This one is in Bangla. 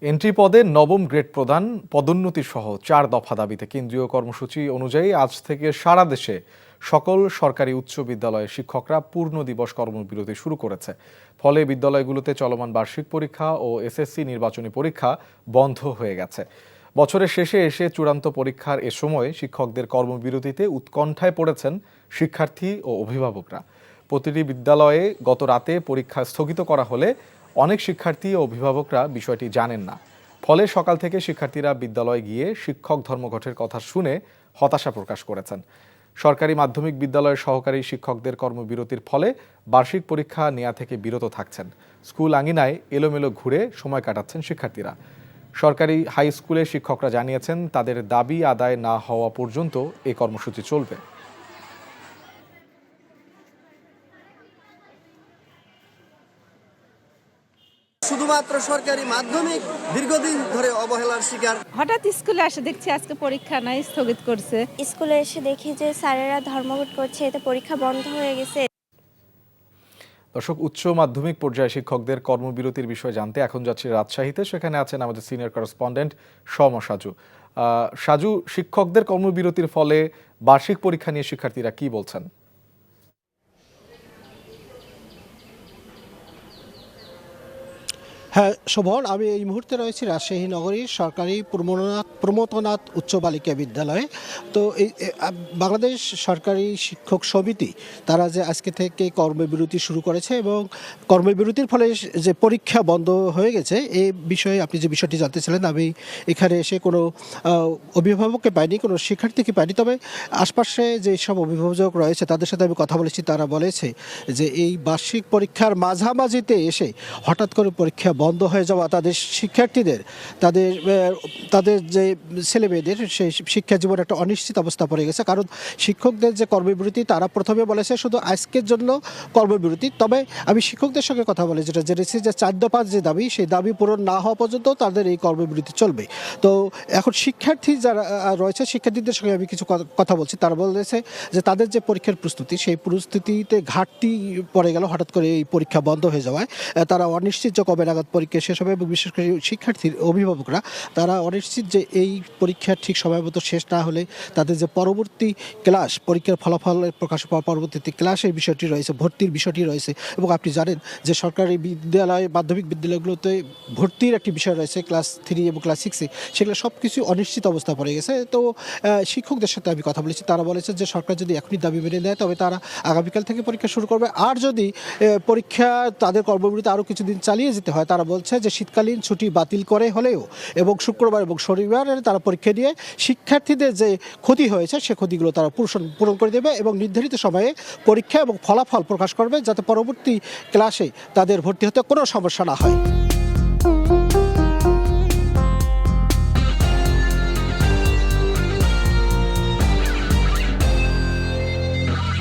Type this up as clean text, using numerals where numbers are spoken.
এন্ট্রি পদে নবম গ্রেড প্রদান, পদোন্নতি সহ 4 দফা দাবিতে কেন্দ্রীয় কর্মসূচি অনুযায়ী আজ থেকে সারা দেশে সকল সরকারি উচ্চ বিদ্যালয়ের শিক্ষকরা পূর্ণ দিবস কর্মবিরতি শুরু করেছে। ফলে বিদ্যালয়গুলোতে চলমান বার্ষিক পরীক্ষা ও এসএসসি নির্বাচনী পরীক্ষা বন্ধ হয়ে গেছে। বছরের শেষে এসে চূড়ান্ত পরীক্ষার এ সময় শিক্ষকদের কর্মবিরতিতে উৎকণ্ঠায় পড়েছেন শিক্ষার্থী ও অভিভাবকরা। প্রতিটি বিদ্যালয়ে গত রাতে পরীক্ষা স্থগিত করা হলে অনেক শিক্ষার্থী ও অভিভাবকরা বিষয়টি জানেন না। ফলে সকাল থেকে শিক্ষার্থীরা বিদ্যালয়ে গিয়ে শিক্ষক ধর্মঘটের কথা শুনে হতাশা প্রকাশ করেছেন। সরকারি মাধ্যমিক বিদ্যালয়ের সহকারী শিক্ষকদের কর্মবিরতির ফলে বার্ষিক পরীক্ষা নেওয়া থেকে বিরত থাকছেন। স্কুল আঙিনায় এলোমেলো ঘুরে সময় কাটাচ্ছেন শিক্ষার্থীরা। সরকারি হাই স্কুলের শিক্ষকরা জানিয়েছেন তাদের দাবি আদায় না হওয়া পর্যন্ত এই কর্মসূচি চলবে। শুধুমাত্র সরকারি মাধ্যমিক দীর্ঘদিন ধরে অবহেলার শিকার। হঠাৎ স্কুলে আসে দেখছি আজকে পরীক্ষা নাই, স্থগিত করছে। স্কুলে এসে দেখি যে স্যারেরা ধর্মঘট করছে, এতে পরীক্ষা বন্ধ হয়ে গেছে। দর্শক, উচ্চ মাধ্যমিক পর্যায়ে শিক্ষকদের কর্মবিরতির বিষয়ে জানতে এখন যাচ্ছি রাজশাহীতে। সেখানে আছেন আমাদের সিনিয়র করেসপন্ডেন্ট সাজু। সাজু, শিক্ষকদের কর্মবিরতির ফলে বার্ষিক পরীক্ষা নিয়ে শিক্ষার্থীরা কি বলছেন? হ্যাঁ শোভন, আমি এই মুহূর্তে রয়েছি রাজশাহী নগরীর সরকারি প্রমথনাথ উচ্চ বালিকা বিদ্যালয়ে। তো এই বাংলাদেশ সরকারি শিক্ষক সমিতি তারা যে আজকে থেকে কর্মবিরতি শুরু করেছে এবং কর্মবিরতির ফলে যে পরীক্ষা বন্ধ হয়ে গেছে এই বিষয়ে আপনি যে বিষয়টি জানতে ছিলেন, আমি এখানে এসে কোনো অভিভাবককে পাইনি, কোনো শিক্ষার্থীকে পাইনি। তবে আশপাশে যে সব অভিভাবক রয়েছে তাদের সাথে আমি কথা বলেছি। তারা বলেছে যে এই বার্ষিক পরীক্ষার মাঝামাঝিতে এসে হঠাৎ করে পরীক্ষা বন্ধ হয়ে যাওয়া তাদের শিক্ষার্থীদের তাদের যে ছেলেমেয়েদের সেই শিক্ষা জীবন একটা অনিশ্চিত অবস্থা পড়ে গেছে। কারণ শিক্ষকদের যে কর্মবিরতি তারা প্রথমে বলেছে শুধু আজকের জন্য কর্মবিরতি। তবে আমি শিক্ষকদের সঙ্গে কথা বলে যেটা জেনেছি যে 4 দফার যে দাবি সেই দাবি পূরণ না হওয়া পর্যন্ত তাদের এই কর্মবিরতি চলবে। তো এখন শিক্ষার্থী যারা রয়েছে শিক্ষার্থীদের সঙ্গে আমি কিছু কথা বলছি। তারা বলেছে যে তাদের যে পরীক্ষার প্রস্তুতি সেই প্রস্তুতিতে ঘাটতি পড়ে গেল হঠাৎ করে এই পরীক্ষা বন্ধ হয়ে যাওয়ায়। তারা অনিশ্চিত যে কবে নাগাদ পরীক্ষা শেষ হবে এবং বিশেষ করে শিক্ষার্থীর অভিভাবকরা তারা অনিশ্চিত যে এই পরীক্ষা ঠিক সময় মতো শেষ না হলে তাদের যে পরবর্তী ক্লাস পরীক্ষার ফলাফলের প্রকাশ পাওয়া পরবর্তীতে ক্লাসের বিষয়টি রয়েছে, ভর্তির বিষয়টি রয়েছে। এবং আপনি জানেন যে সরকারি বিদ্যালয় মাধ্যমিক বিদ্যালয়গুলোতে ভর্তির একটি বিষয় রয়েছে ক্লাস 3 এবং ক্লাস 6-এ, সেগুলো সব কিছু অনিশ্চিত অবস্থা পড়ে গেছে। তো শিক্ষকদের সাথে আমি কথা বলেছি। তারা বলেছে যে সরকার যদি এখনই দাবি মেনে নেয় তবে তারা আগামীকাল থেকে পরীক্ষা শুরু করবে। আর যদি পরীক্ষা তাদের কর্মবিরতি আরও কিছুদিন চালিয়ে যেতে হয় তারা বলছে যে শীতকালীন ছুটি বাতিল করে হলেও এবং শুক্রবার এবং শনিবারে তারা পরীক্ষা দিয়ে শিক্ষার্থীদের যে ক্ষতি হয়েছে সে ক্ষতিগুলো তারা পূরণ করে দেবে এবং নির্ধারিত সময়ে পরীক্ষা এবং ফলাফল প্রকাশ করবে যাতে পরবর্তী ক্লাসে তাদের ভর্তি হতে কোনো সমস্যা না হয়।